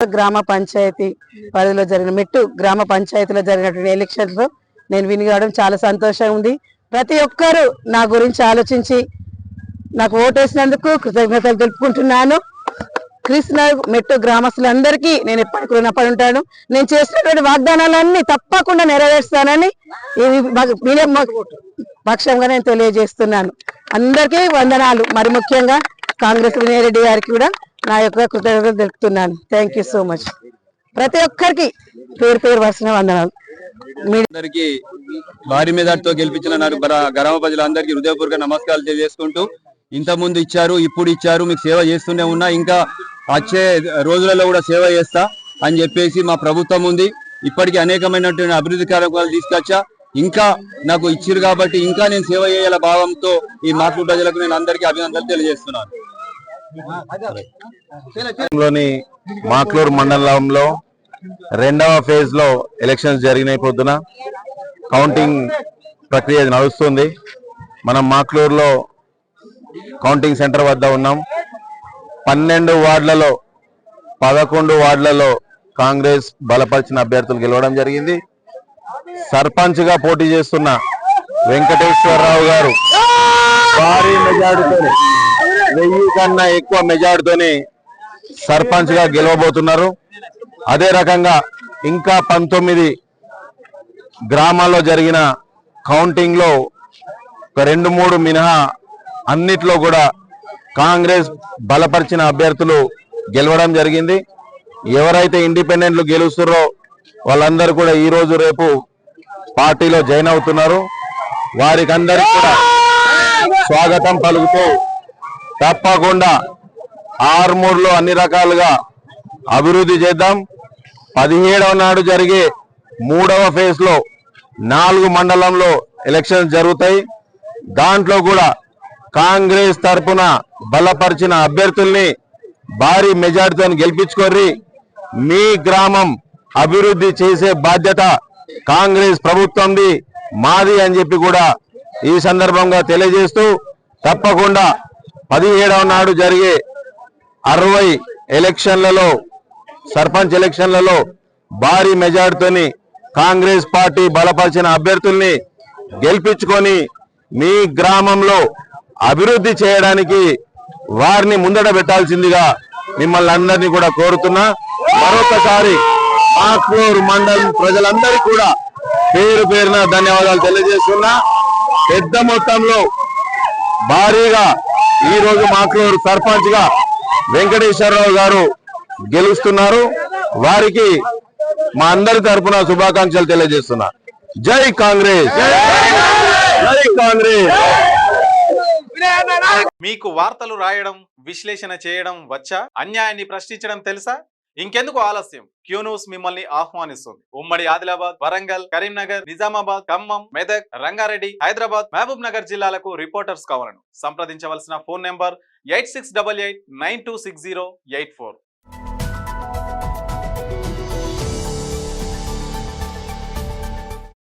గ్రామ పంచాయతీ పరిధిలో జరిగిన మెట్టు గ్రామ పంచాయతీలో జరిగినటువంటి ఎలక్షన్స్ లో నేను విన్ కావడం చాలా సంతోషంగా ఉంది. ప్రతి ఒక్కరూ నా గురించి ఆలోచించి నాకు ఓటేసినందుకు కృతజ్ఞతలు తెలుపుకుంటున్నాను. కృష్ణ మెట్టు గ్రామస్తులందరికీ నేను ఎప్పటికీ రుణపడి ఉంటాను. నేను చేసినటువంటి వాగ్దానాలన్నీ తప్పకుండా నెరవేరుస్తానని పక్షంగా నేను తెలియజేస్తున్నాను. అందరికీ వందనాలు. మరి ముఖ్యంగా కాంగ్రెస్ వినయ్ రెడ్డి గారికి కూడా నా యొక్క కృతజ్ఞతలు తెలుపుతున్నాను. Thank you so much. ప్రతి ఒక్కరికి పేరు పేరు వరుసన వందనాలు. అందరికి భారీ మెజార్టీతో గెలిపించిన గ్రామ ప్రజలందరికీ హృదయపూర్వక నమస్కారాలు తెలియజేసుకుంటూ, ఇంత ముందు ఇచ్చారు, ఇప్పుడు ఇచ్చారు, మీకు సేవ చేస్తూనే ఉన్నా, ఇంకా వచ్చే రోజులలో కూడా సేవ చేస్తా అని చెప్పేసి మా ప్రభుత్వం ఉంది. ఇప్పటికీ అనేకమైనటువంటి అభివృద్ధి కార్యక్రమాలు తీసుకొచ్చా. ఇంకా నాకు ఇచ్చిరు కాబట్టి ఇంకా నేను సేవ చేయాల భావంతో ఈ మాటలు ప్రజలకు నేను అందరికీ అభినందనలు తెలియజేస్తున్నాను. మాక్లూరు మండలంలో రెండవ ఫేజ్ లో ఎలక్షన్స్ జరిగినాయి. పొద్దున కౌంటింగ్ ప్రక్రియ నడుస్తుంది. మనం మాక్లూరులో కౌంటింగ్ సెంటర్ వద్ద ఉన్నాం. 12 వార్డులలో 11 వార్డులలో కాంగ్రెస్ బలపరిచిన అభ్యర్థులు గెలవడం జరిగింది. సర్పంచ్ గా పోటీ చేస్తున్న వెంకటేశ్వరరావు గారు భారీ మెజార్టీతోనే 1000 కన్నా ఎక్కువ మెజార్టీతోనే సర్పంచ్ గా గెలవబోతున్నారు. అదే రకంగా ఇంకా 19 గ్రామాల్లో జరిగిన కౌంటింగ్ లో 2-3 మినహా అన్నిట్లో కూడా కాంగ్రెస్ బలపరిచిన అభ్యర్థులు గెలవడం జరిగింది. ఎవరైతే ఇండిపెండెంట్లు గెలుస్తారో వాళ్ళందరూ కూడా ఈ రోజు రేపు పార్టీలో జాయిన్ అవుతున్నారు. వారికి అందరికీ కూడా స్వాగతం పలుకుతూ తప్పకుండా ఆర్మూర్లో అన్ని రకాలుగా అభివృద్ధి చేద్దాం. 17వ నాడు జరిగే 3వ ఫేజ్ లో 4 మండలంలో ఎలక్షన్స్ జరుగుతాయి. దాంట్లో కూడా కాంగ్రెస్ తరఫున బలపరిచిన అభ్యర్థుల్ని భారీ మెజార్టీతో గెలిపించుకోర్రి. మీ గ్రామం అభివృద్ధి చేసే బాధ్యత కాంగ్రెస్ ప్రభుత్వంది, మాది అని చెప్పి కూడా ఈ సందర్భంగా తెలియజేస్తూ, తప్పకుండా 17వ నాడు జరిగే 60 ఎలక్షన్లలో సర్పంచ్ ఎలక్షన్లలో భారీ మెజార్టీతోని కాంగ్రెస్ పార్టీ బలపరిచిన అభ్యర్థుల్ని గెలిపించుకొని మీ గ్రామంలో అభివృద్ధి చేయడానికి వారిని ముందట పెట్టాల్సిందిగా మిమ్మల్ని అందరినీ కూడా కోరుతున్నా. మరొకసారి మాక్లూరు మండలం ప్రజలందరికీ కూడా పేరు పేరున ధన్యవాదాలు తెలియజేస్తున్నా. పెద్ద మొత్తంలో భారీగా ఈ రోజు మాక్లూరు సర్పంచ్ గా వెంకటేశ్వరరావు గారు గెలుస్తున్నారు. వారికి మా అందరి తరఫున శుభాకాంక్షలు తెలియజేస్తున్నా. జై కాంగ్రెస్, జై కాంగ్రెస్. మీకు వార్తలు రాయడం, విశ్లేషణ చేయడం వచ్చా? అన్యాయాన్ని ప్రశ్నించడం తెలుసా? ఇంకెందుకు ఆలస్యం? క్యూ న్యూస్ మిమ్మల్ని ఆహ్వానిస్తుంది. ఉమ్మడి ఆదిలాబాద్, వరంగల్, కరీంనగర్, నిజామాబాద్, ఖమ్మం, మెదక్, రంగారెడ్డి, హైదరాబాద్, మహబూబ్ నగర్ జిల్లాలకు రిపోర్టర్స్ కావాలను సంప్రదించవలసిన ఫోన్ నెంబర్ 8688926084.